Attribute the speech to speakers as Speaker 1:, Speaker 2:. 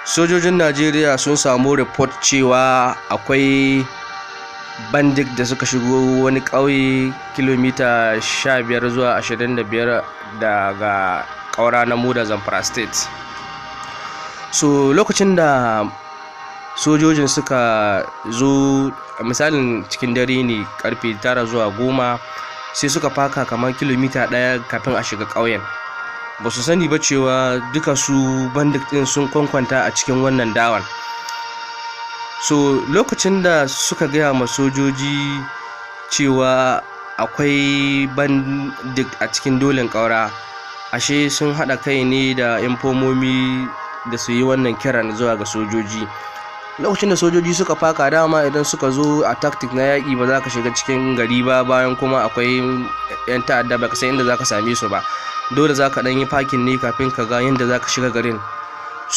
Speaker 1: Sojojin Najeriya sun samu report cewa akwai bandit da suka shigo wani ƙauye kilomita 15 zuwa 25 daga ƙaura na Muda, Zamfara State. So lokacin da sojojin suka zo misalin cikin dare ne karfe 9 zuwa 10 sai suka faka kamar kilomita 1 kafin a shiga ƙauyen. Ba su sani ba cewa duka su bandit din sun kwankwanta a cikin wannan dawan. So lokacin da suka gaya ma sojoji cewa akwai bandit a cikin dolin ƙaura, ashe sun haɗa kai ne da informomi da su yi wannan kiran zuwa ga sojoji. Lokacin da sojoji suka faka, dama idan suka zo a tactic na yaƙi ba za ka shiga cikin gari ba, bayan kuma akwai 'yan ta'adda ba ka san inda za ka same su ba. Dole za ka ɗan yi fakin ne kafin ka ga yadda za ka shiga garin.